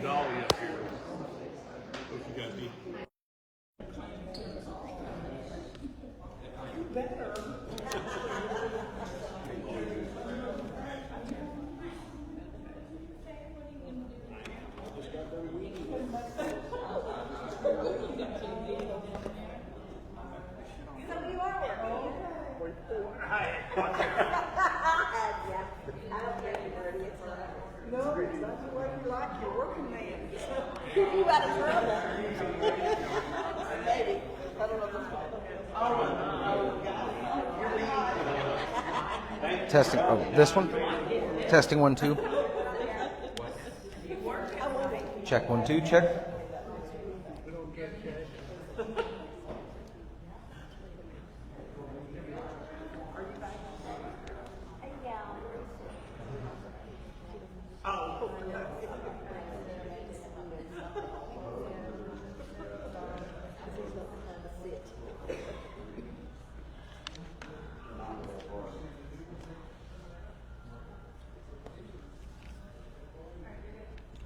dolly up here. What you got, D? No, it's not the way you like your working man. Keep you out of trouble. Maybe. I don't know. Testing. Oh, this one? Testing 1, 2. Check 1, 2. Check.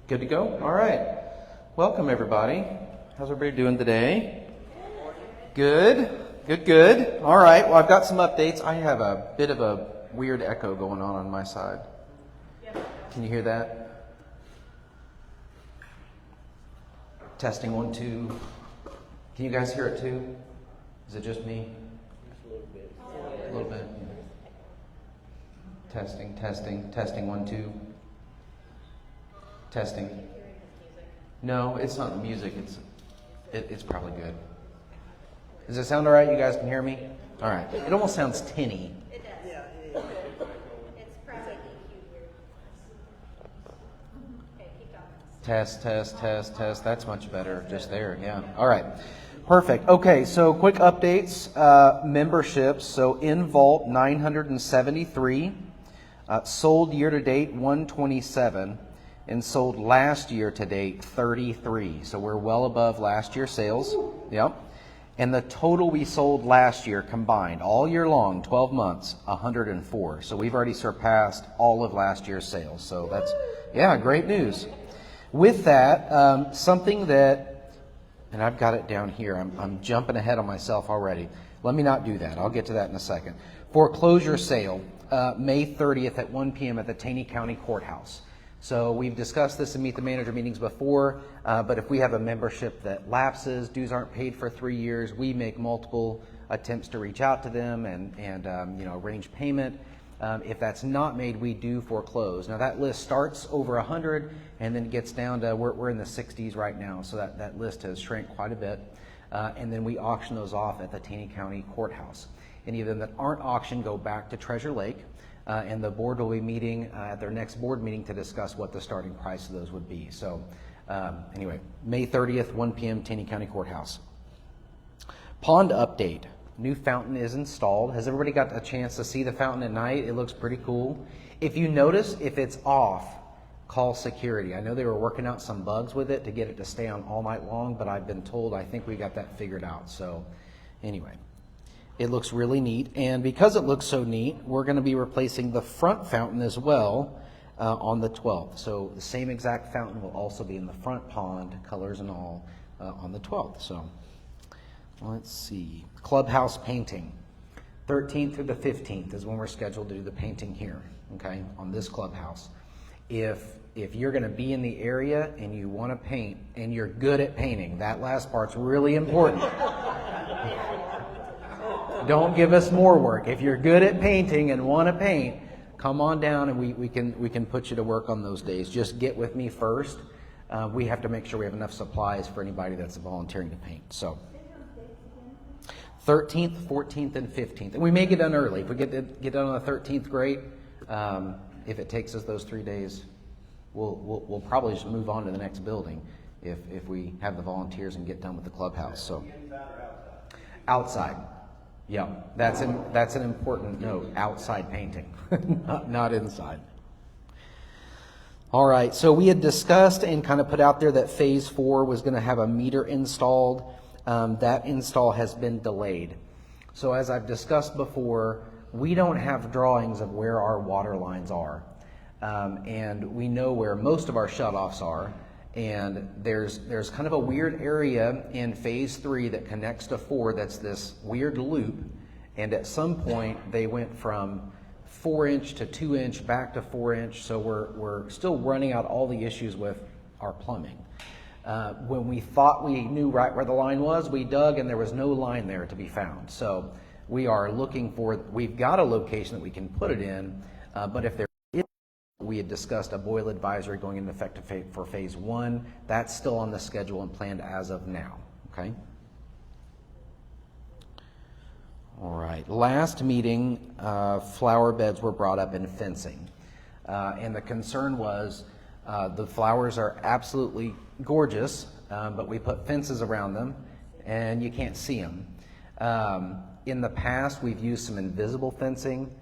Good to go? All right. Welcome, everybody. How's everybody doing today? Good. Good, good. All right. Well, I've got some updates. I have a bit of a weird echo going on my side. Can you hear that? Testing 1, 2. Can you guys hear it too? Is it just me? A little bit. Testing, testing, testing 1, 2. Testing. No, it's not the music. It's probably good. Does it sound all right? You guys can hear me? All right. It almost sounds tinny. It does. Yeah. It's probably EQ here. Okay, keep going. Test, test, test, test. That's much better. Just there. Yeah. All right. Perfect. Okay. So quick updates. Memberships. So in Vault 973. Sold year to date 127. And sold last year to date 33. So we're well above last year's sales. Yep. And the total we sold last year combined all year long, 12 months, 104. So we've already surpassed all of last year's sales. So that's, yeah, great news. With that, something that, and I've got it down here. I'm jumping ahead on myself already. Let me not do that. I'll get to that in a second. Foreclosure sale, May 30th at 1 p.m. at the Taney County Courthouse. So we've discussed this in Meet the Manager meetings before, but if we have a membership that lapses, dues aren't paid for 3 years, we make multiple attempts to reach out to them and arrange payment. If that's not made, we do foreclose. Now that list starts over 100 and then gets down to, we're in the 60s right now, so that list has shrank quite a bit. And then we auction those off at the Taney County Courthouse. Any of them that aren't auctioned go back to Treasure Lake. And the board will be meeting at their next board meeting to discuss what the starting price of those would be. So anyway, May 30th, 1 p.m., Taney County Courthouse. Pond update. New fountain is installed. Has everybody got a chance to see the fountain at night? It looks pretty cool. If you notice, if it's off, call security. I know they were working out some bugs with it to get it to stay on all night long, but I've been told I think we got that figured out. So anyway. It looks really neat, and because it looks so neat, we're going to be replacing the front fountain as well on the 12th. So the same exact fountain will also be in the front pond, colors and all, on the 12th. So let's see. Clubhouse painting. 13th through the 15th is when we're scheduled to do the painting here, okay, on this clubhouse. If you're going to be in the area and you want to paint and you're good at painting, that last part's really important. Don't give us more work. If you're good at painting and want to paint, come on down and we can put you to work on those days. Just get with me first. We have to make sure we have enough supplies for anybody that's volunteering to paint. So 13th, 14th, and 15th. And we may get done early. If we get done on the 13th, great. If it takes us those 3 days, we'll probably just move on to the next building if we have the volunteers and get done with the clubhouse. So outside. Yeah, that's an important note. Outside painting, not inside. All right, so we had discussed and kind of put out there that phase 4 was going to have a meter installed. That install has been delayed. So as I've discussed before, we don't have drawings of where our water lines are. And we know where most of our shutoffs are. And there's kind of a weird area in phase 3 that connects to 4 that's this weird loop. And at some point they went from 4-inch to 2-inch back to 4-inch. So we're still running out all the issues with our plumbing. When we thought we knew right where the line was, we dug and there was no line there to be found. So we are looking for, we've got a location that we can put it in, but if there is, we had discussed a boil advisory going into effect for phase 1. That's still on the schedule and planned as of now, okay? All right, last meeting, flower beds were brought up in fencing. And the concern was the flowers are absolutely gorgeous, but we put fences around them and you can't see them. In the past, we've used some invisible fencing.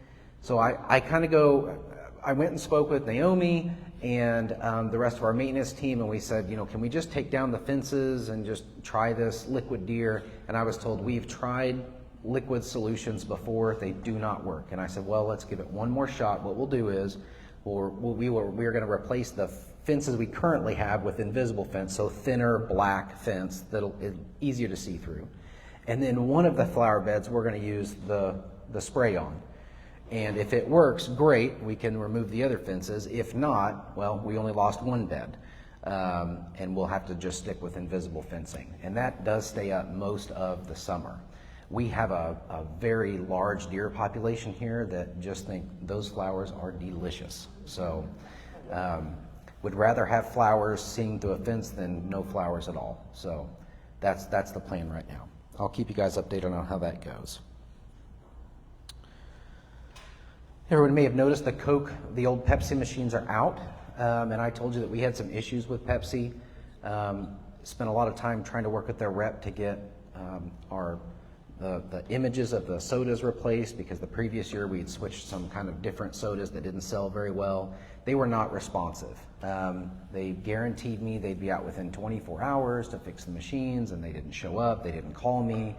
So I kind of I went and spoke with Naomi and the rest of our maintenance team, and we said, you know, can we just take down the fences and just try this liquid deer? And I was told, we've tried liquid solutions before, they do not work. And I said, well, let's give it one more shot. What we'll do is we're going to replace the fences we currently have with invisible fence, so thinner black fence that'll easier to see through. And then one of the flower beds we're going to use the spray on. And if it works, great, we can remove the other fences. If not, well, we only lost one bed. And we'll have to just stick with invisible fencing. And that does stay up most of the summer. We have a very large deer population here that just think those flowers are delicious. So would rather have flowers seen through a fence than no flowers at all. So that's the plan right now. I'll keep you guys updated on how that goes. Everyone may have noticed the Coke, the old Pepsi machines are out. And I told you that we had some issues with Pepsi. Spent a lot of time trying to work with their rep to get the images of the sodas replaced, because the previous year we'd switched some kind of different sodas that didn't sell very well. They were not responsive. They guaranteed me they'd be out within 24 hours to fix the machines, and they didn't show up. They didn't call me.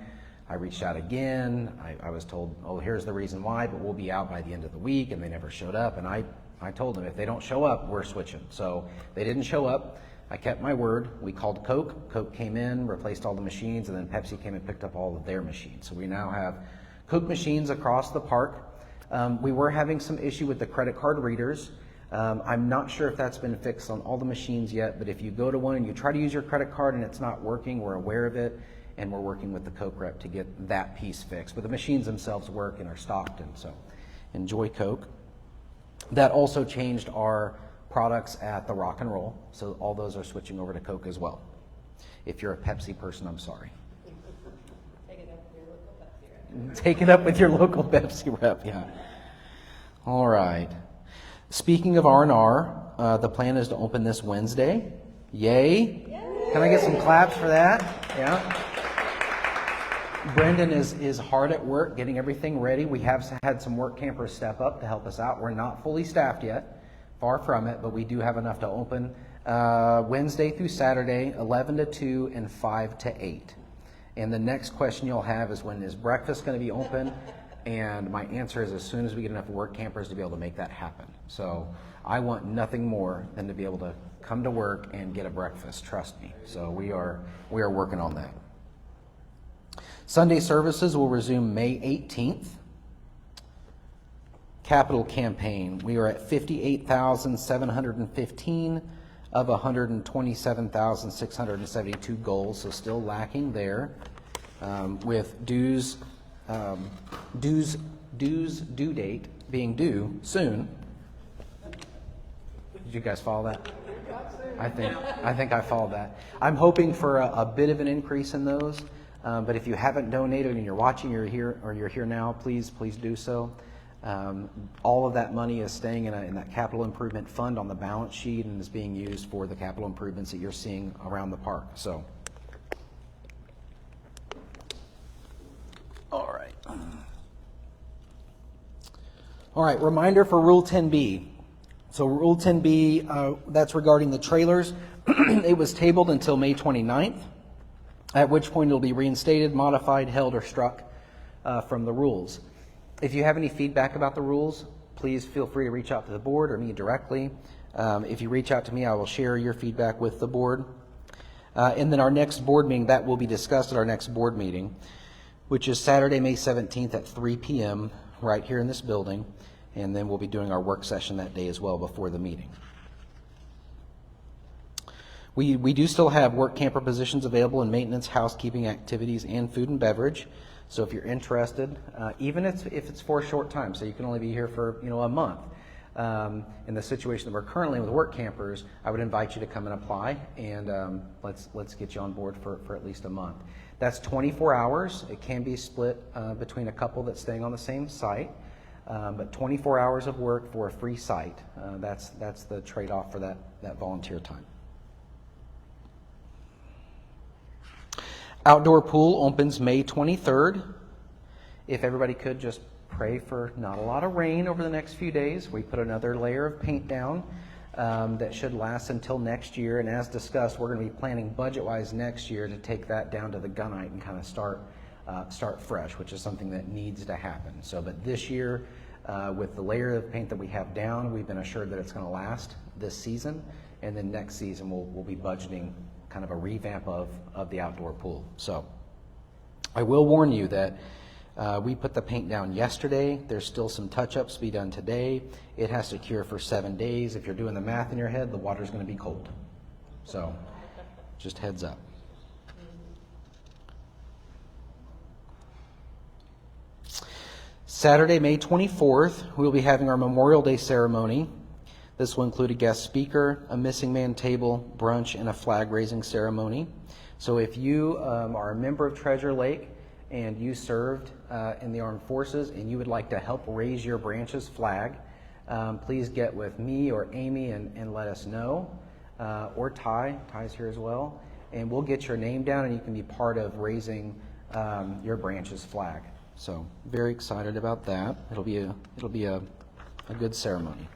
I reached out again. I was told, oh, here's the reason why, but we'll be out by the end of the week, and they never showed up. And I told them, if they don't show up, we're switching. So they didn't show up. I kept my word. We called Coke. Coke came in, replaced all the machines, and then Pepsi came and picked up all of their machines. So we now have Coke machines across the park. We were having some issue with the credit card readers. I'm not sure if that's been fixed on all the machines yet, but if you go to one and you try to use your credit card and it's not working, we're aware of it, and we're working with the Coke rep to get that piece fixed. But the machines themselves work and are stocked, and so enjoy Coke. That also changed our products at the Rock and Roll, so all those are switching over to Coke as well. If you're a Pepsi person, I'm sorry. Take it up with your local Pepsi rep, yeah. All right. Speaking of R&R, the plan is to open this Wednesday. Yay! Can I get some claps for that? Yeah. Brendan is hard at work getting everything ready. We have had some work campers step up to help us out. We're not fully staffed yet. Far from it, but we do have enough to open Wednesday through Saturday, 11 to 2 and 5 to 8. And the next question you'll have is, when is breakfast going to be open? And my answer is, as soon as we get enough work campers to be able to make that happen. So I want nothing more than to be able to come to work and get a breakfast, trust me. So we are working on that. Sunday services will resume May 18th. Capital campaign, we are at 58,715 of 127,672 goals, so still lacking there. With dues due date being due soon. Did you guys follow that? I think I followed that. I'm hoping for a bit of an increase in those, but if you haven't donated and you're watching, you're here now, please do so. All of that money is staying in that capital improvement fund on the balance sheet and is being used for the capital improvements that you're seeing around the park. So, all right. Reminder for Rule 10B. So Rule 10B, that's regarding the trailers. It was tabled until May 29th, at which point it'll be reinstated, modified, held, or struck from the rules. If you have any feedback about the rules, please feel free to reach out to the board or me directly. If you reach out to me, I will share your feedback with the board. And then our next board meeting, that will be discussed at our next board meeting, which is Saturday, May 17th at 3 p.m. right here in this building. And then we'll be doing our work session that day as well before the meeting. We do still have work camper positions available in maintenance, housekeeping activities, and food and beverage. So if you're interested, even if it's for a short time, so you can only be here for a month, in the situation that we're currently in with work campers, I would invite you to come and apply, and let's get you on board for at least a month. That's 24 hours. It can be split between a couple that's staying on the same site, but 24 hours of work for a free site. That's the trade-off for that volunteer time. Outdoor pool opens May 23rd. If everybody could just pray for not a lot of rain over the next few days. We put another layer of paint down that should last until next year. And as discussed, we're going to be planning budget-wise next year to take that down to the gunite and kind of start fresh, which is something that needs to happen. So, but this year, with the layer of paint that we have down, we've been assured that it's going to last this season. And then next season, we'll be budgeting kind of a revamp of the outdoor pool. So I will warn you that we put the paint down yesterday. There's still some touch-ups to be done today. It has to cure for 7 days. If you're doing the math in your head, the water's going to be cold. So just heads up. Saturday, May 24th, we'll be having our Memorial Day ceremony. This will include a guest speaker, a missing man table, brunch, and a flag raising ceremony. So if you are a member of Treasure Lake and you served in the armed forces and you would like to help raise your branch's flag, please get with me or Amy and let us know, or Ty's here as well, and we'll get your name down and you can be part of raising your branch's flag. So very excited about that. It'll be a good ceremony.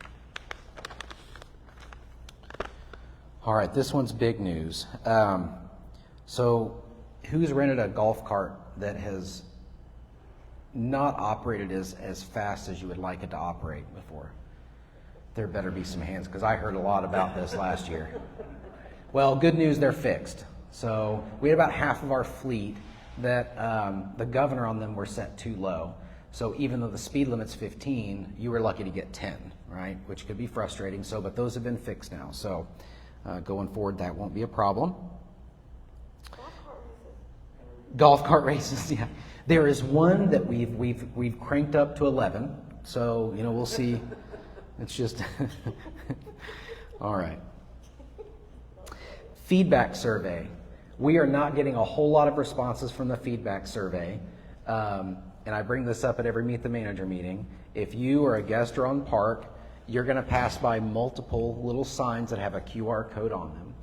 All right, this one's big news. So who's rented a golf cart that has not operated as fast as you would like it to operate before? There better be some hands, because I heard a lot about this last year. Well, good news, they're fixed. So we had about half of our fleet that the governor on them were set too low. So even though the speed limit's 15, you were lucky to get 10, right? Which could be frustrating. So, but those have been fixed now. So going forward, that won't be a problem. Golf cart races, yeah. There is one that we've cranked up to 11. So we'll see. It's just all right. Feedback survey. We are not getting a whole lot of responses from the feedback survey. And I bring this up at every Meet the Manager meeting. If you are a guest or on park, you're going to pass by multiple little signs that have a QR code on them.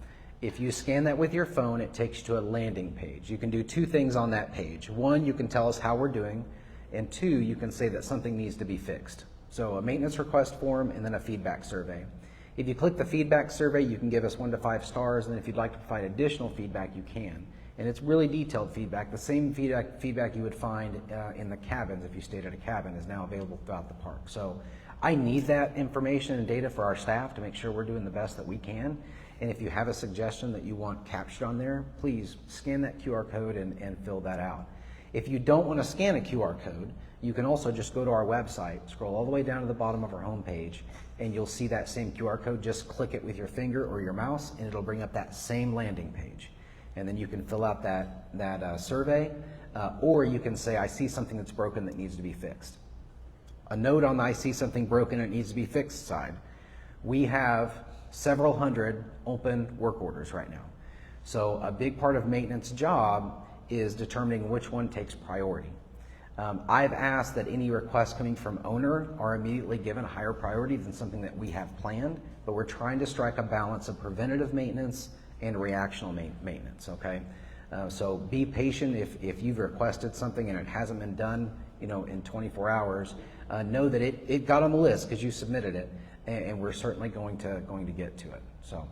If you scan that with your phone, it takes you to a landing page. You can do two things on that page. One, you can tell us how we're doing, and two, you can say that something needs to be fixed. So a maintenance request form and then a feedback survey. If you click the feedback survey, you can give us 1 to 5 stars, and then if you'd like to provide additional feedback, you can. And it's really detailed feedback. The same feedback you would find in the cabins if you stayed at a cabin is now available throughout the park. So I need that information and data for our staff to make sure we're doing the best that we can. And if you have a suggestion that you want captured on there, please scan that QR code and fill that out. If you don't want to scan a QR code, you can also just go to our website, scroll all the way down to the bottom of our homepage, and you'll see that same QR code. Just click it with your finger or your mouse, and it'll bring up that same landing page. And then you can fill out that survey, or you can say, I see something that's broken that needs to be fixed. A note on the I see something broken and it needs to be fixed side. We have several hundred open work orders right now. So a big part of maintenance job is determining which one takes priority. I've asked that any requests coming from owner are immediately given higher priority than something that we have planned, but we're trying to strike a balance of preventative maintenance and reactional maintenance, okay? So be patient if you've requested something and it hasn't been done, in 24 hours, know that it got on the list because you submitted it, and we're certainly going to get to it. So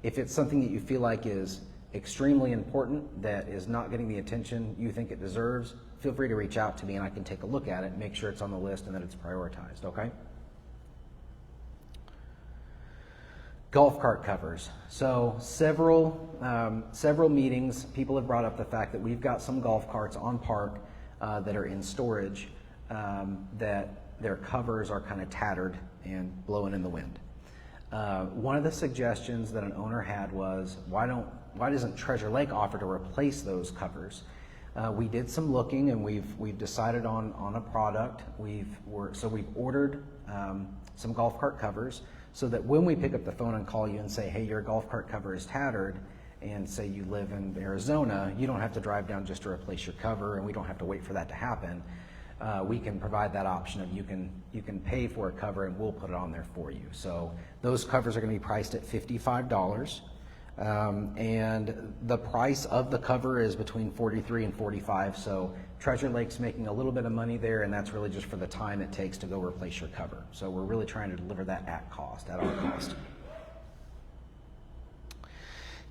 if it's something that you feel like is extremely important, that is not getting the attention you think it deserves, feel free to reach out to me and I can take a look at it and make sure it's on the list and that it's prioritized, okay? Golf cart covers. So several meetings, people have brought up the fact that we've got some golf carts on park that are in storage that their covers are kind of tattered and blowing in the wind. One of the suggestions that an owner had was, why doesn't Treasure Lake offer to replace those covers? We did some looking and we've decided on a product. We've ordered some golf cart covers, so that when we pick up the phone and call you and say, hey, your golf cart cover is tattered, and say you live in Arizona, you don't have to drive down just to replace your cover, and we don't have to wait for that to happen. We can provide that option of you can pay for a cover and we'll put it on there for you. So those covers are going to be priced at $55. And the price of the cover is between $43 and $45. So Treasure Lake's making a little bit of money there, and that's really just for the time it takes to go replace your cover. So we're really trying to deliver that at our cost.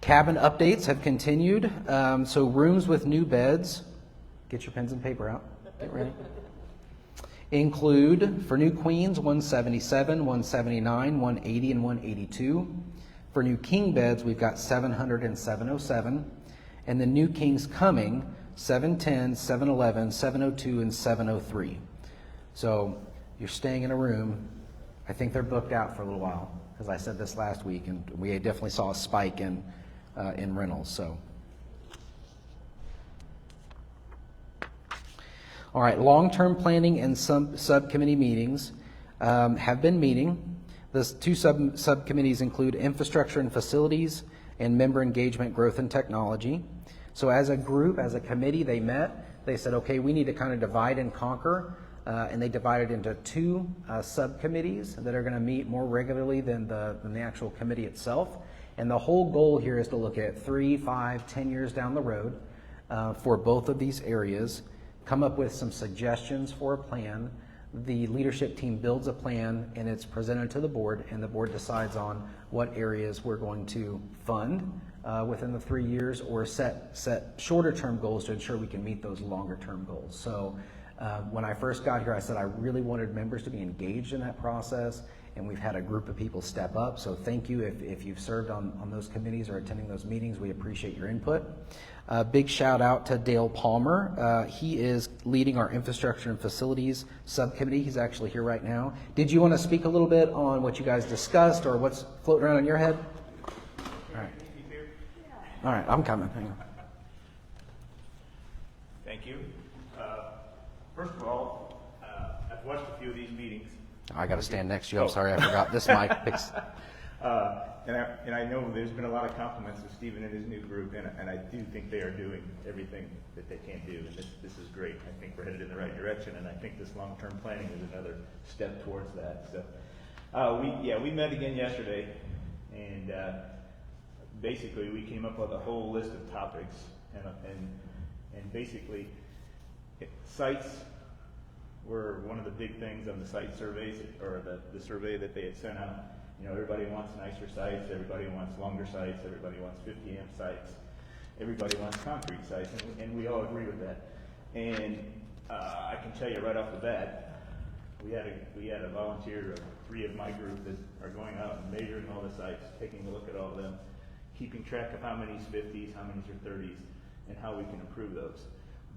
Cabin updates have continued. So rooms with new beds, get your pens and paper out, get ready. Include, for new queens, 177, 179, 180, and 182. For new king beds, we've got 700 and 707. And the new kings coming, 710, 711, 702, and 703. So you're staying in a room. I think they're booked out for a little while, because I said this last week, and we definitely saw a spike in rentals. So, all right, long-term planning and some subcommittee meetings have been meeting. The two subcommittees include infrastructure and facilities and member engagement, growth, and technology. So as a group, as a committee, they met. They said, okay, we need to kind of divide and conquer. And they divided into two subcommittees that are going to meet more regularly than the actual committee itself. And the whole goal here is to look at 3, 5, 10 years down the road for both of these areas, come up with some suggestions for a plan. The leadership team builds a plan and it's presented to the board, and the board decides on what areas we're going to fund within the 3 years, or set shorter term goals to ensure we can meet those longer term goals. So when I first got here, I said I really wanted members to be engaged in that process, and we've had a group of people step up. So thank you if you've served on those committees or attending those meetings. We appreciate your input. Big shout out to Dale Palmer. He is leading our infrastructure and facilities subcommittee. He's actually here right now. Did you want to speak a little bit on what you guys discussed or what's floating around in your head? All right. All right, I'm coming. Hang on. Thank you. First of all, I've watched a few of these meetings. I got to stand next to you. I'm sorry, I forgot. This mic picks. And I know there's been a lot of compliments of Stephen and his new group, and I do think they are doing everything that they can do, and this is great. I think we're headed in the right direction, and I think this long-term planning is another step towards that. So, we met again yesterday, and basically we came up with a whole list of topics, and basically sites were one of the big things on the site surveys, or the survey that they had sent out. You know, everybody wants nicer sites, everybody wants longer sites, everybody wants 50 amp sites, everybody wants concrete sites, and we all agree with that. And I can tell you right off the bat, we had a volunteer of 3 of my group that are going out and measuring all the sites, taking a look at all of them, keeping track of how many's 50s, how many's are 30s, and how we can improve those.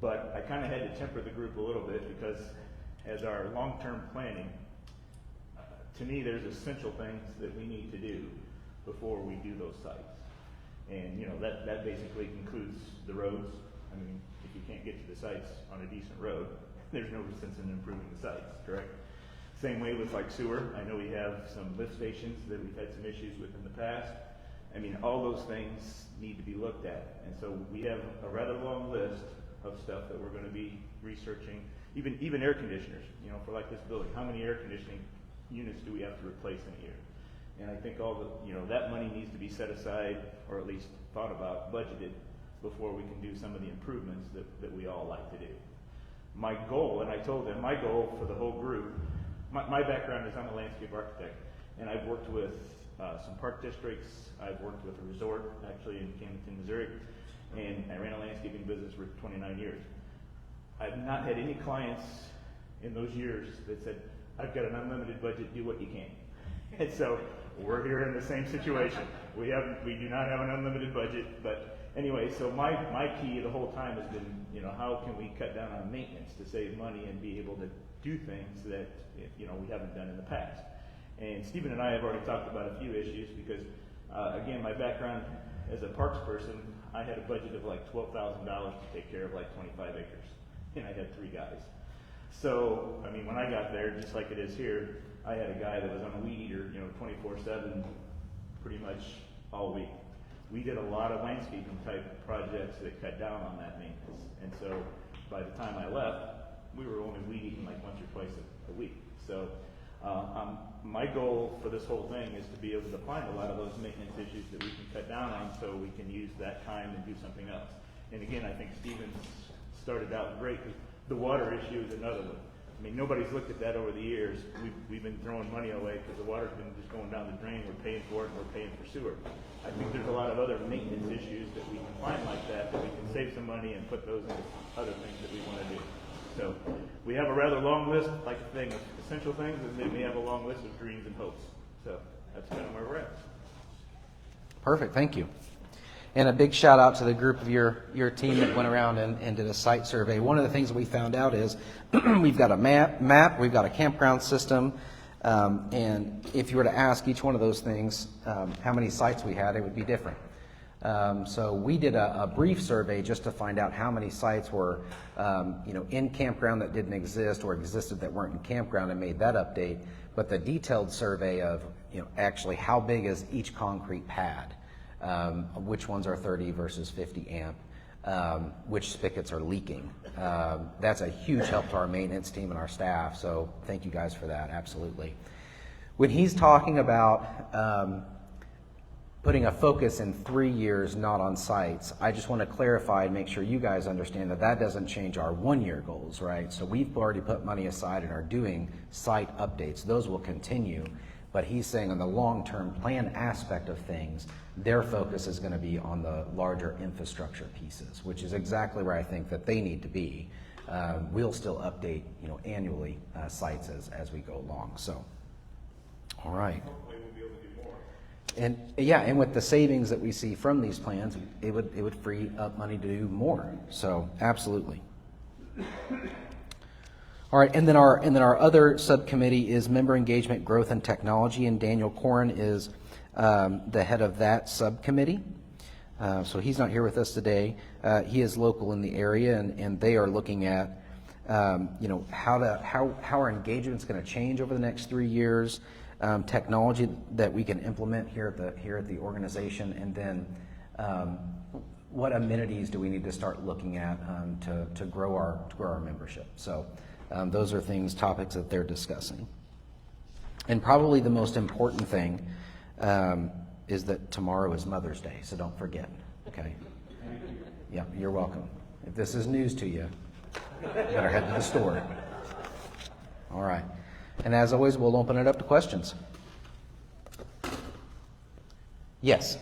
But I kind of had to temper the group a little bit, because as our long-term planning, to me, there's essential things that we need to do before we do those sites. And, you know, that basically includes the roads. I mean, if you can't get to the sites on a decent road, there's no sense in improving the sites, correct? Same way with like sewer. I know we have some lift stations that we've had some issues with in the past. I mean, all those things need to be looked at. And so we have a rather long list of stuff that we're going to be researching. Even air conditioners, you know, for like this building. How many air conditioning units do we have to replace in a year? And I think that money needs to be set aside, or at least thought about, budgeted, before we can do some of the improvements that we all like to do. My goal, and I told them, my goal for the whole group, my background is I'm a landscape architect, and I've worked with some park districts. I've worked with a resort, actually in Camden, Missouri, and I ran a landscaping business for 29 years. I've not had any clients in those years that said, I've got an unlimited budget, do what you can. And so we're here in the same situation. We do not have an unlimited budget, but anyway, so my key the whole time has been, how can we cut down on maintenance to save money and be able to do things that, we haven't done in the past. And Stephen and I have already talked about a few issues because, again, my background as a parks person, I had a budget of like $12,000 to take care of like 25 acres, and I had 3 guys. So, I mean, when I got there, just like it is here, I had a guy that was on a weed eater, 24/7, pretty much all week. We did a lot of landscaping type projects that cut down on that maintenance. And so by the time I left, we were only weed eating like once or twice a week. So my goal for this whole thing is to be able to find a lot of those maintenance issues that we can cut down on so we can use that time and do something else. And again, I think Stephen's started out great. The water issue is another one. I mean, nobody's looked at that over the years. We've been throwing money away because the water's been just going down the drain. We're paying for it and we're paying for sewer. I think there's a lot of other maintenance issues that we can find like that we can save some money and put those into other things that we want to do. So we have a rather long list, like a thing of essential things, and then we have a long list of dreams and hopes. So that's kind of where we're at. Perfect, thank you. And a big shout out to the group of your team that went around and did a site survey. One of the things that we found out is we've got a map, we've got a campground system, and if you were to ask each one of those things how many sites we had, it would be different. So we did a brief survey just to find out how many sites were in campground that didn't exist or existed that weren't in campground and made that update. But the detailed survey of actually how big is each concrete pad, which ones are 30 versus 50 amp, which spigots are leaking. That's a huge help to our maintenance team and our staff, so thank you guys for that, absolutely. When he's talking about putting a focus in 3 years, not on sites, I just want to clarify and make sure you guys understand that that doesn't change our 1-year goals, right? So we've already put money aside and are doing site updates. Those will continue. But he's saying on the long-term plan aspect of things, their focus is going to be on the larger infrastructure pieces, which is exactly where I think that they need to be. We'll still update, annually sites as we go along. So, all right. Hopefully we'll be able to do more. And yeah, and with the savings that we see from these plans, it would free up money to do more. So, absolutely. All right, and then our other subcommittee is member engagement, growth, and technology, and Daniel Corin is the head of that subcommittee. So he's not here with us today. He is local in the area, and they are looking at how our engagement's going to change over the next 3 years, technology that we can implement here at the organization, and then what amenities do we need to start looking at to grow our membership. So. Those are topics that they're discussing. And probably the most important thing is that tomorrow is Mother's Day, so don't forget, okay? Yeah, you're welcome. If this is news to you, you better head to the store. All right. And as always, we'll open it up to questions. Yes?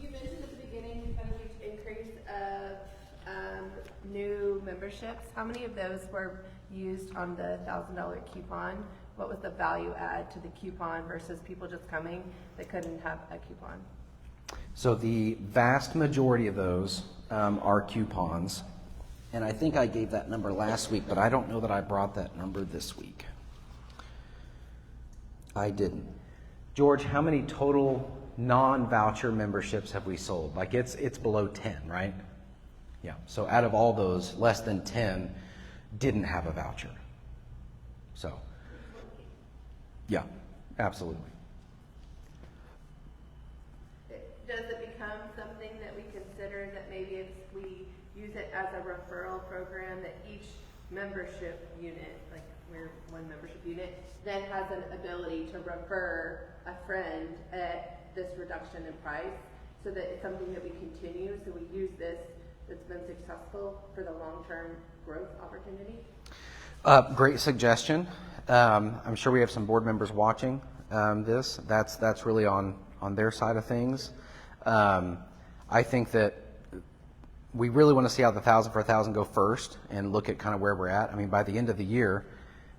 You mentioned at the beginning you've had a huge increase of new memberships. How many of those were used on the $1,000 coupon? What was the value add to the coupon versus people just coming that couldn't have a coupon? So the vast majority of those are coupons. And I think I gave that number last week, but I don't know that I brought that number this week. I didn't. George, how many total non-voucher memberships have we sold? Like it's below 10, right? Yeah. So out of all those, less than 10 didn't have a voucher. So, yeah, absolutely. Does it become something that we consider that maybe if we use it as a referral program that each membership unit, like we're one membership unit, then has an ability to refer a friend at this reduction in price, so that it's something that we continue, so we use this that's been successful for the long-term growth opportunity? Great suggestion. I'm sure we have some board members watching this. That's really on their side of things. I think that we really want to see how the 1,000 for 1,000 go first and look at kind of where we're at. I mean, by the end of the year,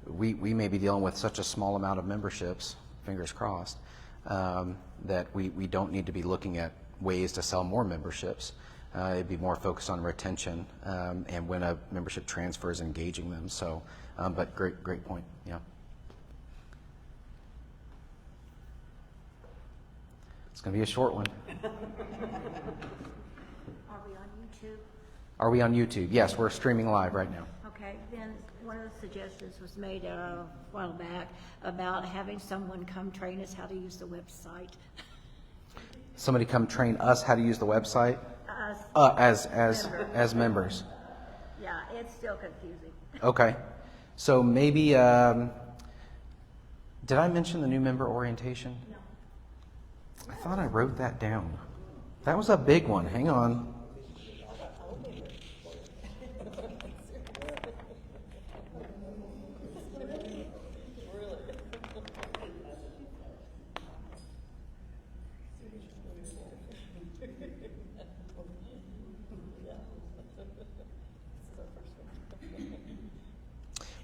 we may be dealing with such a small amount of memberships, fingers crossed, that we don't need to be looking at ways to sell more memberships. It'd be more focused on retention and when a membership transfers, engaging them. So, but great point. Yeah. It's going to be a short one. Are we on YouTube? Are we on YouTube? Yes, we're streaming live right now. Okay, then one of the suggestions was made a while back about having someone come train us how to use the website. Somebody come train us how to use the website Us, as members. yeah, it's still confusing. Okay, so maybe did I mention the new member orientation? No. I thought I wrote that down. That was a big one. Hang on.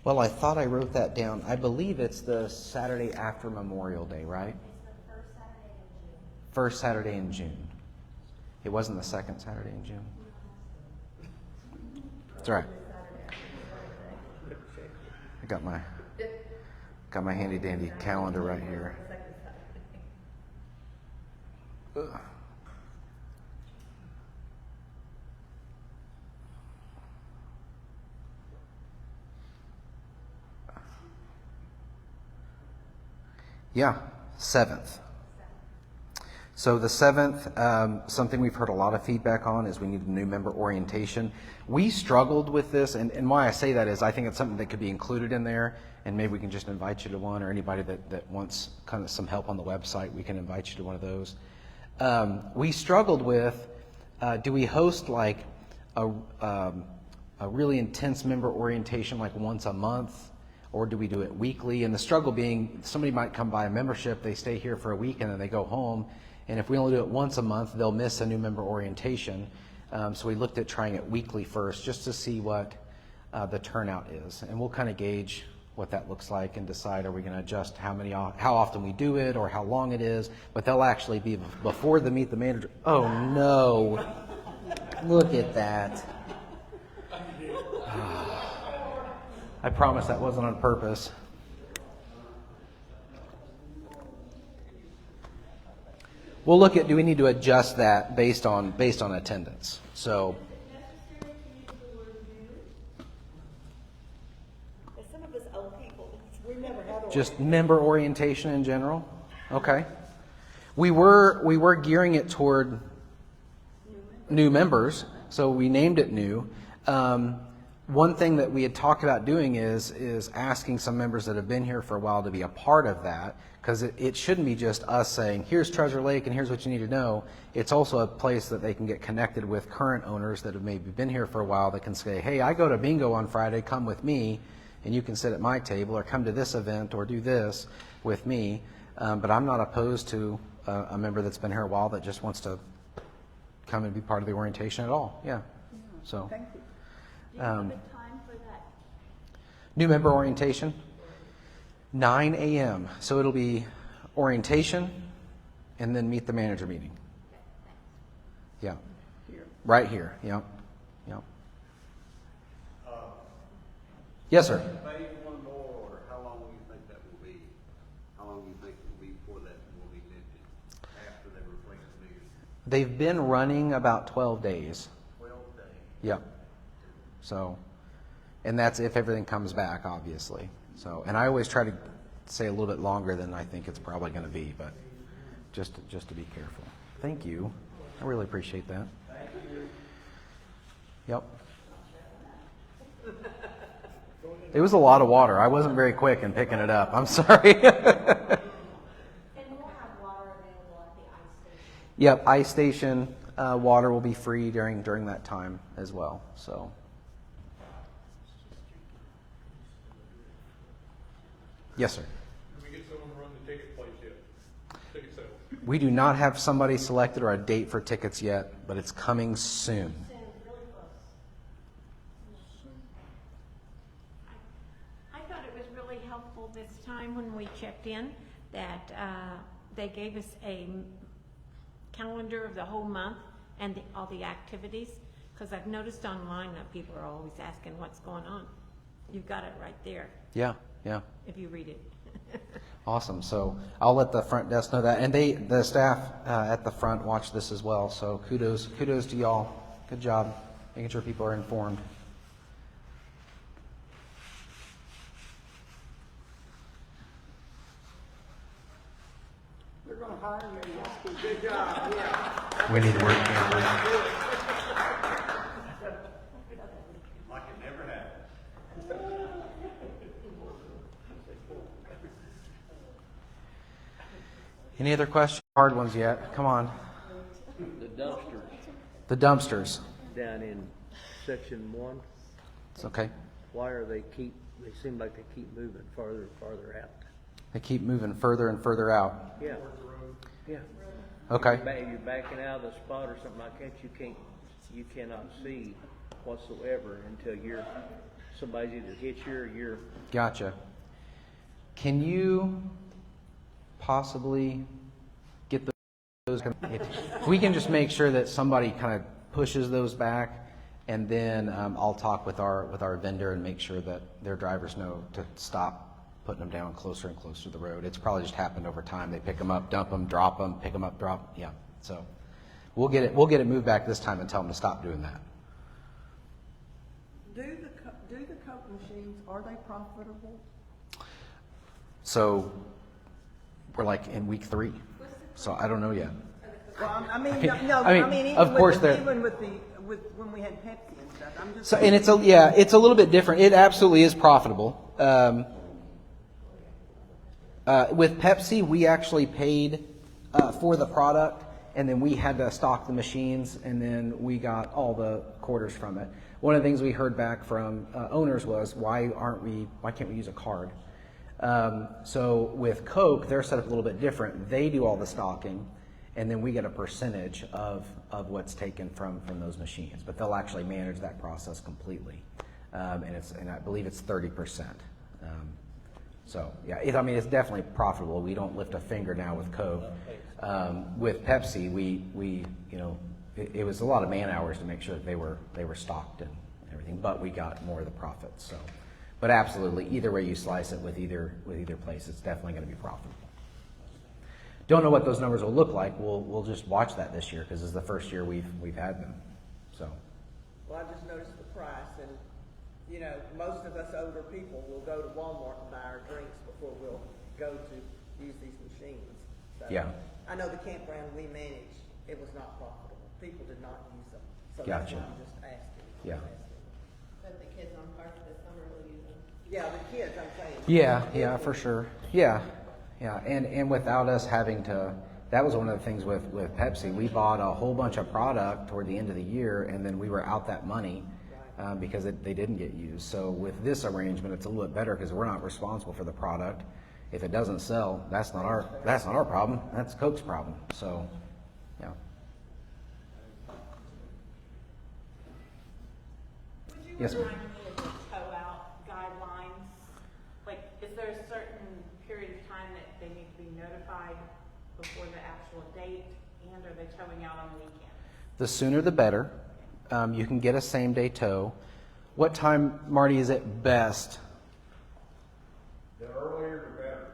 Well, I thought I wrote that down. I believe it's the Saturday after Memorial Day, right? First Saturday in June. It wasn't the second Saturday in June. That's all right. I got my handy dandy calendar right here. Ugh. Yeah, 7th. So the 7th, something we've heard a lot of feedback on is we need a new member orientation. We struggled with this, and why I say that is I think it's something that could be included in there, and maybe we can just invite you to one, or anybody that wants kind of some help on the website, we can invite you to one of those. We struggled with, do we host like a really intense member orientation like once a month? Or do we do it weekly? And the struggle being somebody might come by a membership, they stay here for a week and then they go home. And if we only do it once a month, they'll miss a new member orientation. So we looked at trying it weekly first just to see what the turnout is. And we'll kind of gauge what that looks like and decide are we going to adjust how often we do it or how long it is. But they'll actually be before the Meet the Manager. Oh no, look at that. I promise that wasn't on purpose. We'll look at, do we need to adjust that based on attendance? So, Some of us old people, we never had a. just member orientation in general. Okay. We were gearing it toward new members, so we named it new. One thing that we had talked about doing is asking some members that have been here for a while to be a part of that, because it shouldn't be just us saying, here's Treasure Lake and here's what you need to know. It's also a place that they can get connected with current owners that have maybe been here for a while that can say, hey, I go to bingo on Friday, come with me, and you can sit at my table, or come to this event or do this with me. But I'm not opposed to a member that's been here a while that just wants to come and be part of the orientation at all. Yeah. So. Thank you. Do you have a time for that? New member orientation, 9 a.m. So it'll be orientation and then meet the manager meeting. Yeah. Right here. Yep. Yep. Yes, sir. Phase one more order, how long do you think that will be? How long do you think it will be before that will be lifted after they replace the meters? They've been running about 12 days. 12 days. Yep. So, and that's if everything comes back, obviously. So, and I always try to say a little bit longer than I think it's probably going to be, but just to be careful. Thank you. I really appreciate that. Thank you. Yep. It was a lot of water. I wasn't very quick in picking it up. I'm sorry. And we'll have water available at the ice station. Yep, ice station water will be free during that time as well. So. Yes, sir. Did we get someone to run the ticket place yet? Ticket sales? We do not have somebody selected or a date for tickets yet, but it's coming soon. Really close. I thought it was really helpful this time when we checked in that they gave us a calendar of the whole month and all the activities, because I've noticed online that people are always asking what's going on. You've got it right there, Yeah, yeah. if you read it. Awesome. So I'll let the front desk know that, and the staff at the front watch this as well. So kudos to y'all. Good job making sure people are informed. They're gonna hire you. That's a good job, yeah. We need to work together. Like it never happened. Any other questions? Hard ones yet? Come on. The dumpsters The dumpsters. down in section 1, It's okay. why are they seem like they keep moving farther and farther out? They keep moving further and further out. Yeah. Yeah. Okay. You're backing out of the spot or something like that, you cannot see whatsoever until somebody's either hit you or you're. Gotcha. Can you possibly get those? If we can just make sure that somebody kind of pushes those back, and then I'll talk with our vendor and make sure that their drivers know to stop putting them down closer and closer to the road. It's probably just happened over time. They pick them up, dump them, drop them, pick them up, drop. Yeah. So we'll get it moved back this time and tell them to stop doing that. Do the Coke machines, are they profitable? So we're like in week 3. So I don't know yet. Well, I mean, even of course they're. even with when we had Pepsi and stuff, I'm just. So, and it's a little bit different. It absolutely is profitable. With Pepsi, we actually paid for the product, and then we had to stock the machines, and then we got all the quarters from it. One of the things we heard back from owners was, why can't we use a card? So with Coke, they're set up a little bit different. They do all the stocking, and then we get a percentage of what's taken from those machines. But they'll actually manage that process completely, and I believe it's 30%. So yeah, it's definitely profitable. We don't lift a finger now with Coke. With Pepsi, it was a lot of man hours to make sure that they were stocked and everything, but we got more of the profits. So, but absolutely, either way you slice it with either place, it's definitely going to be profitable. Don't know what those numbers will look like. We'll just watch that this year because it's the first year we've had them. So. Well, I just noticed the price, and most of us older people will go to Walmart and buy our drinks before we'll go to use these machines. So Yeah. I know the campground we managed, it was not profitable. People did not use them. So Gotcha. that's why I'm just asking. Yeah. But the kids on parks this summer will use them. Yeah, the kids, I'm saying. Yeah, for sure. Yeah. And without us having to, that was one of the things with Pepsi. We bought a whole bunch of product toward the end of the year, and then we were out that money because they didn't get used. So with this arrangement, it's a little bit better because we're not responsible for the product. If it doesn't sell, that's not our problem. That's Coke's problem. So, yeah. Would you Yes, ma'am. remind me of the tow-out guidelines? Like, is there a certain period of time that they need to be notified before the actual date, and are they towing out on the weekend? The sooner the better. You can get a same-day tow. What time, Marty, is it best? The earlier the better.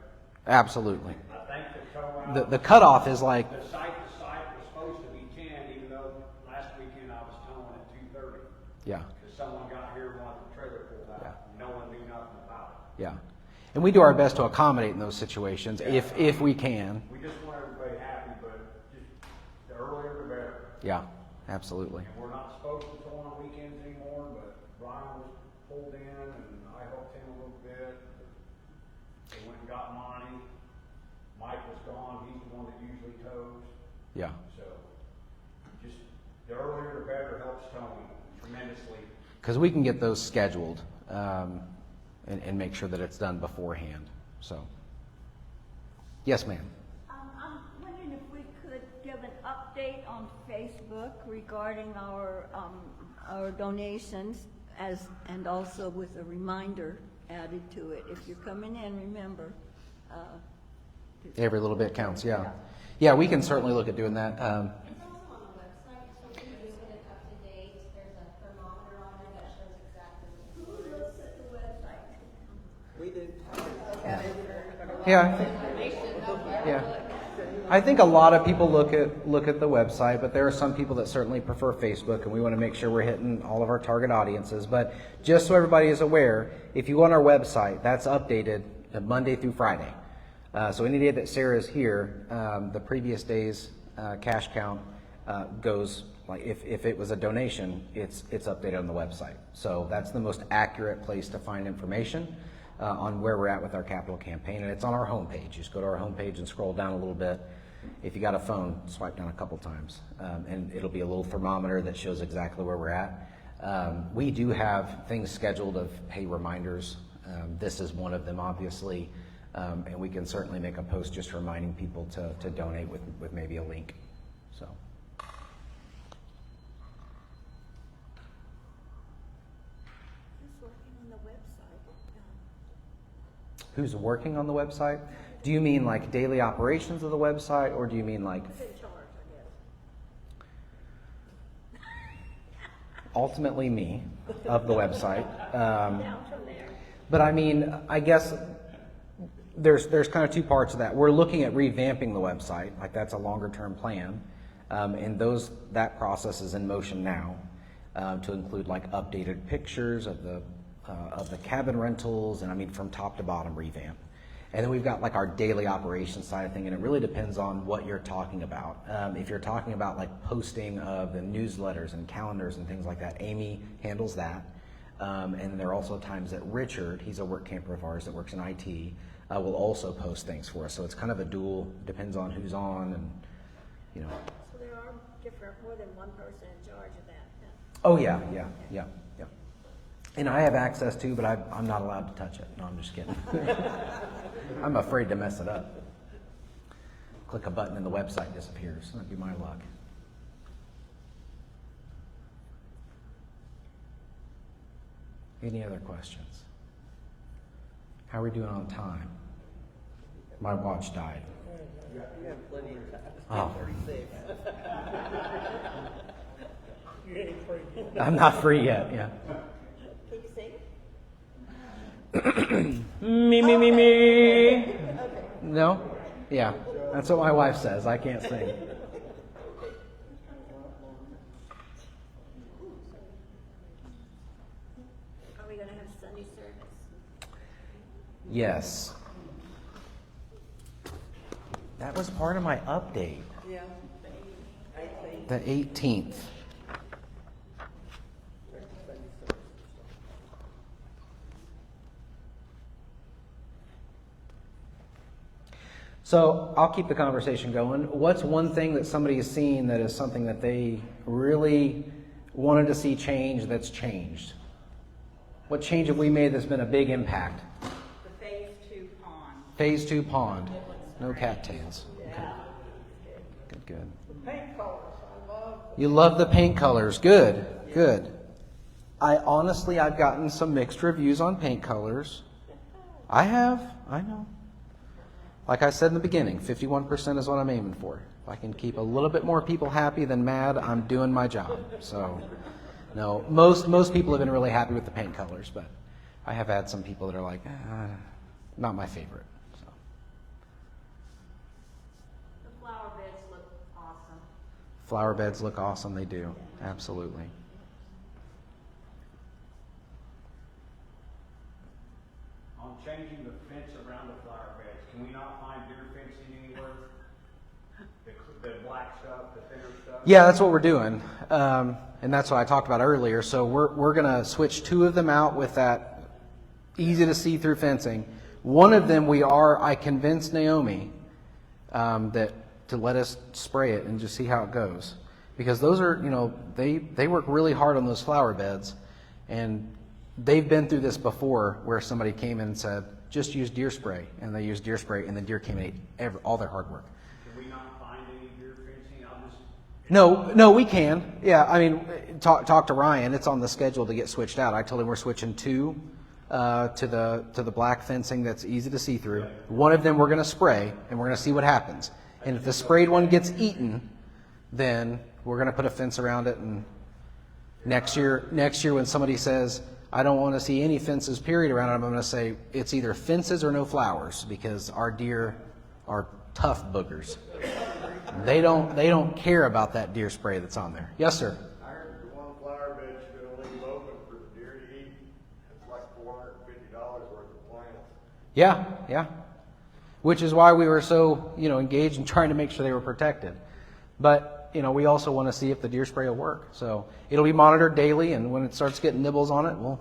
Absolutely. I think the tow out. The cutoff is like, The site to site was supposed to be 10, even though last weekend I was towing at 2:30. yeah. Because someone got here and wanted the trailer pulled out. No one knew nothing about Yeah. And we do our best to accommodate in those situations if we can. it. We just want everybody happy, but just the earlier the better. Yeah, absolutely. And we're not supposed to tow on weekends anymore, but Ryan was pulled in and I helped him a little bit. They went and got Monty. Mike was gone. He's the one that usually tows. Yeah. So just the earlier the better helps towing tremendously. Because we can get those scheduled and make sure that it's done beforehand. So, yes, ma'am. I'm wondering if we could give an update on Facebook regarding our donations and also with a reminder added to it. If you're coming in, remember, Every little bit counts, yeah. Yeah, we can certainly look at doing that. It's also on the website, so if you use it up to date, there's a thermometer on there that shows exactly Who looks at the website? We do. Yeah, yeah. I think a lot of people look at the website, but there are some people that certainly prefer Facebook, and we want to make sure we're hitting all of our target audiences. But just so everybody is aware, if you go on our website, that's updated Monday through Friday. So any day that Sarah is here, the previous day's cash count goes, like if it was a donation, it's updated on the website. So that's the most accurate place to find information on where we're at with our capital campaign, and it's on our homepage. You just go to our homepage and scroll down a little bit. If you got a phone, swipe down a couple times, and it'll be a little thermometer that shows exactly where we're at. We do have things scheduled of pay reminders. This is one of them, obviously. And we can certainly make a post just reminding people to donate with maybe a link. So. Who's working on the website? Who's working on the website? Do you mean like daily operations of the website, or do you mean like Who's in charge, I guess? ultimately me of the website? Down from there. But I mean, I guess there's kind of two parts of that. We're looking at revamping the website, like that's a longer term plan, and that process is in motion now, to include like updated pictures of the cabin rentals, and I mean from top to bottom revamp. And then we've got like our daily operations side of thing, and it really depends on what you're talking about. If you're talking about like posting of the newsletters and calendars and things like that, Amy handles that. And there are also times that Richard, he's a work camper of ours that works in IT, will also post things for us. So it's kind of a dual, depends on who's on, and you know. So there are more than one person in charge of that. Oh yeah. And I have access to, but I'm not allowed to touch it. No, I'm just kidding. I'm afraid to mess it up. Click a button and the website disappears. That'd be my luck. Any other questions? How are we doing on time? My watch died. You have plenty of time. It's Oh. 10:36. You ain't free. I'm not free yet, yeah. Can you sing? Me. No? Yeah. That's what my wife says. I can't sing. Are we gonna have Sunday service? Yes. That was part of my update. Yeah. 18. The 18th. So I'll keep the conversation going. What's one thing that somebody has seen that is something that they really wanted to see change that's changed? What change have we made that's been a big impact? The phase 2 pond. Phase 2 pond. No cattails. Okay. Good. Paint colors, I love. You love the paint colors. Good. I've gotten some mixed reviews on paint colors. I know. Like I said in the beginning, 51% is what I'm aiming for. If I can keep a little bit more people happy than mad, I'm doing my job. So, no, most people have been really happy with the paint colors, but I have had some people that are like, not my favorite. So. The flower beds look awesome. Flower beds look awesome. They do. Absolutely. On changing the fence around the flower beds, can we not find deer fencing anywhere? The black stuff, the thinner stuff? Yeah, that's what we're doing. And that's what I talked about earlier. So we're going to switch 2 of them out with that easy to see through fencing. One of them I convinced Naomi that to let us spray it and just see how it goes. Because those are, they work really hard on those flower beds, and they've been through this before where somebody came in and said, just use deer spray. And they used deer spray, and the deer came and ate all their hard work. Can we not find any deer fencing? No, we can. Yeah, I mean, talk to Ryan. It's on the schedule to get switched out. I told him we're switching 2 to the black fencing that's easy to see through. One of them we're going to spray, and we're going to see what happens. And if the sprayed one gets eaten, then we're going to put a fence around it. And next year when somebody says, I don't want to see any fences period around it, I'm going to say it's either fences or no flowers, because our deer are tough boogers. They don't care about that deer spray that's on there. Yes, sir. I heard the one flower bed you're gonna leave open for the deer to eat. It's like $450 worth of plants. Yeah. Which is why we were so, engaged in trying to make sure they were protected. But, we also want to see if the deer spray will work. So it'll be monitored daily, and when it starts getting nibbles on it, we'll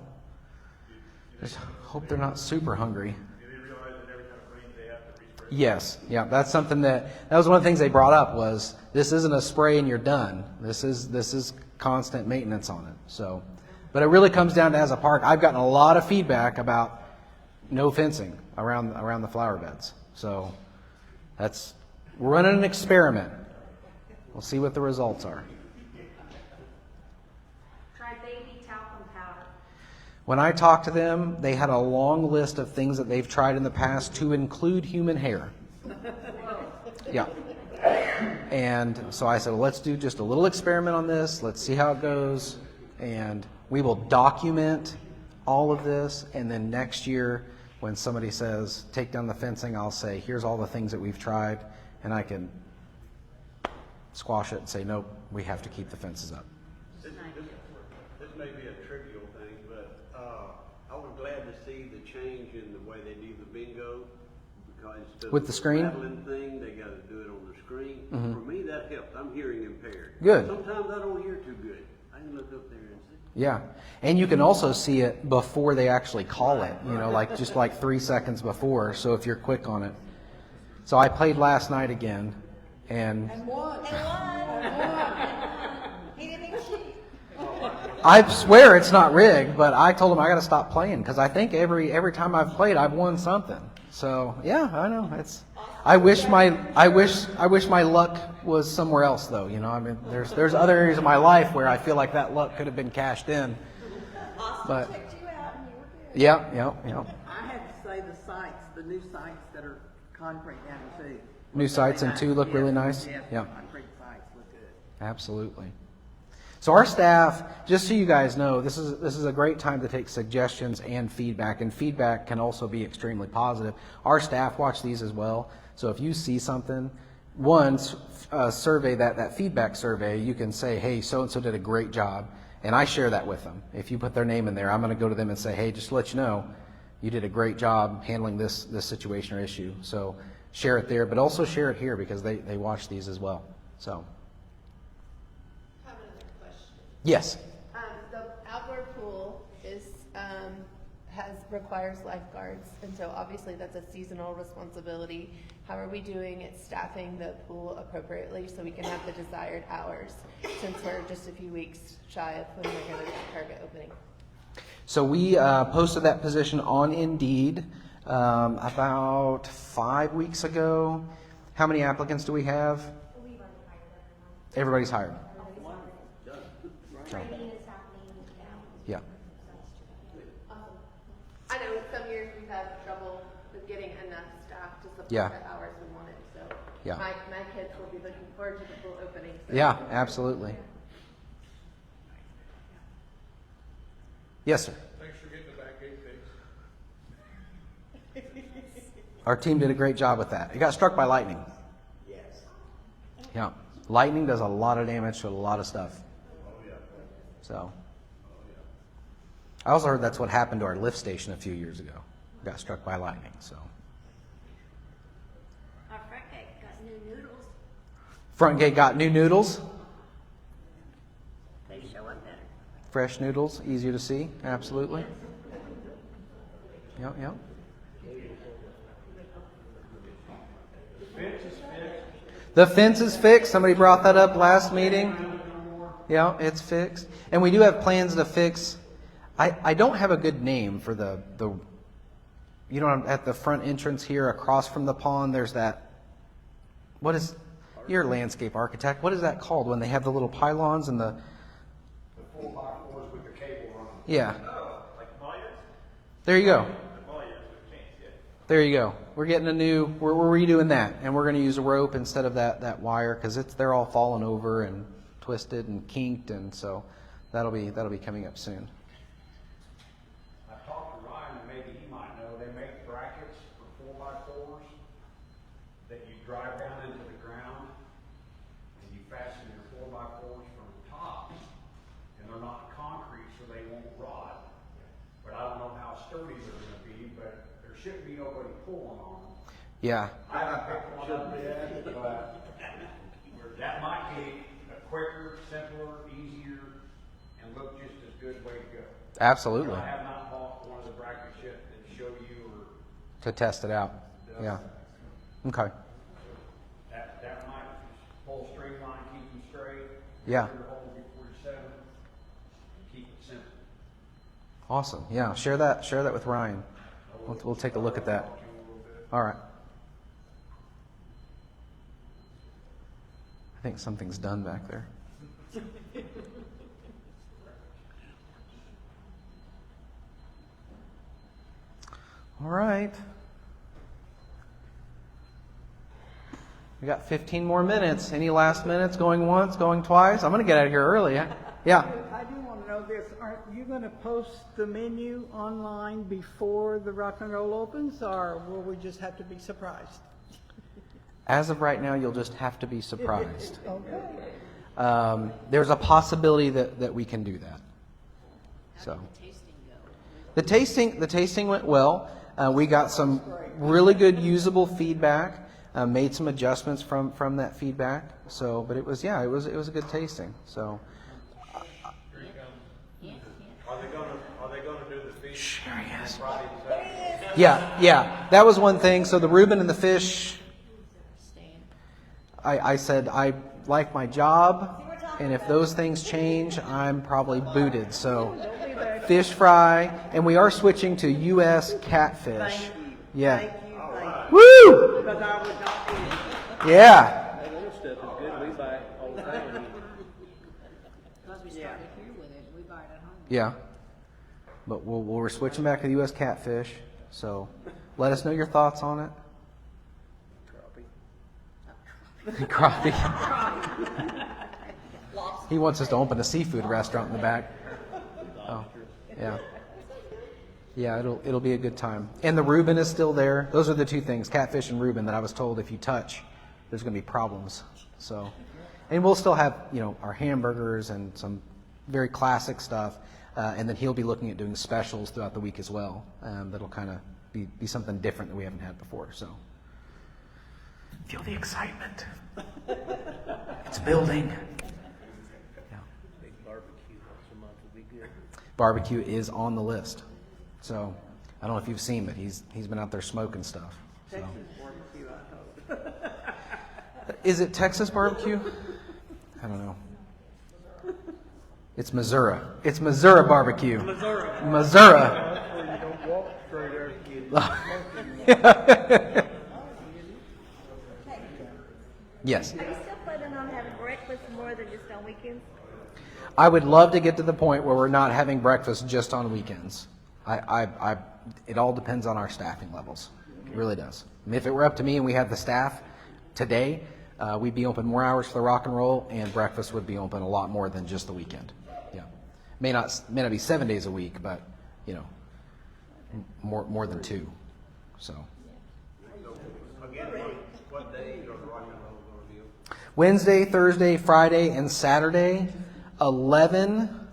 just hope they're not super hungry. Do they realize that every time it rains, they have to respray? Yes. Yeah. That's something that was one of the things they brought up was this isn't a spray and you're done. This is constant maintenance on it. So, but it really comes down to, as a park, I've gotten a lot of feedback about no fencing around the flower beds. So we're running an experiment. We'll see what the results are. Try baby talcum powder. When I talked to them, they had a long list of things that they've tried in the past to include human hair. Yeah. And so I said, well, let's do just a little experiment on this. Let's see how it goes. And we will document all of this. And then next year, when somebody says, take down the fencing, I'll say, here's all the things that we've tried. And I can squash it and say, nope, we have to keep the fences up. This may be a trivial thing, but I was glad to see the change in the way they do the bingo, because With the screen? rattling thing, they got to do it on the screen. Mhm. For me, that helped. I'm hearing impaired. Good. Sometimes I don't hear too good. I can look up there and see. Yeah. And you can also see it before they actually call it, just like 3 seconds before. So if you're quick on it. So I played last night again, and One. He didn't even cheat. I swear it's not rigged, but I told him I got to stop playing because I think every time I've played, I've won something. So yeah, I know I wish my luck was somewhere else, though. I mean, there's other areas of my life where I feel like that luck could have been cashed in. But yeah. I have to say the new sites that are concrete down in two. New sites in two look really nice. Yes, Yeah. concrete sites look good. Absolutely. So our staff, just so you guys know, this is a great time to take suggestions and feedback can also be extremely positive. Our staff watch these as well. So if you see something, survey that feedback survey, you can say, hey, so-and-so did a great job, and I share that with them. If you put their name in there, I'm going to go to them and say, hey, just to let you know, you did a great job handling this situation or issue. So share it there, but also share it here because they watch these as well. So. I have another question. Yes. The outdoor pool requires lifeguards, and so obviously that's a seasonal responsibility. How are we doing at staffing the pool appropriately so we can have the desired hours, since we're just a few weeks shy of when we're going to target opening? So we posted that position on Indeed about 5 weeks ago. How many applicants do we have? We've already hired everyone. Everybody's hired. Training is happening now. Yeah. Awesome. I know some years we've had trouble with getting enough staff to support Yeah. the hours we wanted, so Yeah. my kids will be looking forward to the pool opening. So. Yeah, absolutely. Yes, sir. Thanks for getting the back gate fixed. Our team did a great job with that. It got struck by lightning. Yes. Yeah. Lightning does a lot of damage to a lot of stuff. So. I also heard that's what happened to our lift station a few years ago. Got struck by lightning, so. Our front gate got new noodles. Front gate got new noodles. They show up better. Fresh noodles, easier to see. Absolutely. Yep. The fence is fixed. Somebody brought that up last meeting. Yeah, it's fixed. And we do have plans to fix. I don't have a good name for the at the front entrance here across from the pond, there's that, what is, you're a landscape architect, what is that called when they have the little pylons and the 4x4s with the cable on them. yeah. Oh, like Myers? There you go. The volume would change, yeah. There you go. We're getting we're redoing that, and we're going to use a rope instead of that wire because they're all fallen over and twisted and kinked, and so that'll be coming up soon. I talked to Ryan, and maybe he might know, they make brackets for 4x4s that you drive down into the ground, and you fasten your 4x4s from the top, and they're not concrete, so they won't rot. But I don't know how sturdy they're gonna be, but there shouldn't be nobody pulling on them. Yeah. I haven't picked one up yet, but that might be a quicker, simpler, easier, and look just as good way to go. Absolutely. I have not bought one of the brackets yet that show you or To test it out. Yeah. Okay. that might just pull straight line, keep them straight. Yeah. Your hole before you set them, and keep it simple. Awesome. Yeah. Share that with Ryan. We'll take a look at that. All right. I think something's done back there. All right. We got 15 more minutes. Any last minutes? Going once, going twice? I'm going to get out of here early. Yeah. I do want to know this. Aren't you going to post the menu online before the rock and roll opens, or will we just have to be surprised? As of right now, you'll just have to be surprised. Okay. There's a possibility that we can do that. So, the tasting went well. We got some really good usable feedback. Made some adjustments from that feedback. So, but it was a good tasting. So, Are they gonna do the fish? Sure, yes. Friday and Saturday? yeah, that was one thing. So the Reuben and the fish. I said I like my job, and if those things change, I'm probably booted. So, fish fry, and we are switching to U.S. catfish. Thank you. Yeah. Thank you. Woo! Because I would not eat it. Yeah. That little stuff is good. We buy it all the time. Because we started here with it, we buy it at home. Yeah. But we're switching back to the U.S. catfish. So, let us know your thoughts on it. Crappie. He wants us to open a seafood restaurant in the back. Oh, yeah. Yeah, it'll be a good time. And the Reuben is still there. Those are the two things, catfish and Reuben, that I was told if you touch, there's going to be problems. So, and we'll still have, our hamburgers and some very classic stuff. And then he'll be looking at doing specials throughout the week as well. That'll kind of be something different that we haven't had before. So, feel the excitement. It's building. Yeah. Big barbecue once a month would be good. Barbecue is on the list. So, I don't know if you've seen, but he's been out there smoking stuff. So. Texas barbecue, I hope. Is it Texas barbecue? I don't know. It's Missouri. It's Missouri barbecue. Missouri. That's where you don't walk straight there. Yes. Are you still planning on having breakfast more than just on weekends? I would love to get to the point where we're not having breakfast just on weekends. It all depends on our staffing levels. It really does. I mean, if it were up to me and we had the staff today, we'd be open more hours for the rock and roll, and breakfast would be open a lot more than just the weekend. Yeah, may not be 7 days a week, but more than 2. So. Again, what days are the rock and roll gonna be open? Wednesday, Thursday, Friday, and Saturday, 11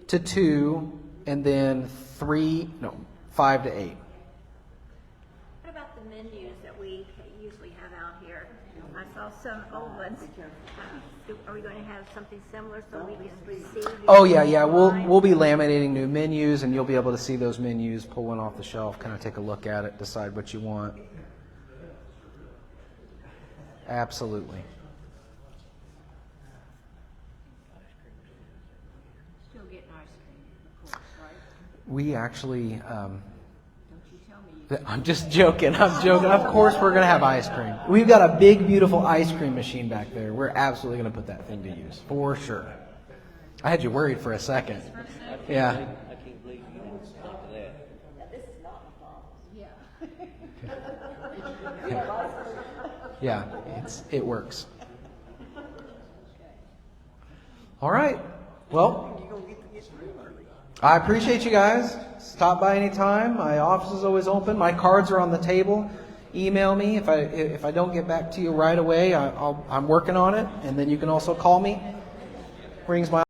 to 2, and then 5 to 8. What about the menus that we usually have out here? I saw some old ones. Are we going to have something similar so we can see? Oh yeah. We'll be laminating new menus, and you'll be able to see those menus, pull one off the shelf, kind of take a look at it, decide what you want. Absolutely. Still getting ice cream, of course, right? We actually. Don't you tell me you I'm just joking. I'm joking. Of course, we're gonna have ice cream. We've got a big, beautiful ice cream machine back there. We're absolutely gonna put that thing to use for sure. I had you worried for a second. Yeah. I can't believe you didn't think of that. This is Yeah, it works. All right. Well, You're gonna get to get through early. I appreciate you guys. Stop by anytime. My office is always open. My cards are on the table. Email me if I don't get back to you right away. I'm working on it, and then you can also call me. Rings my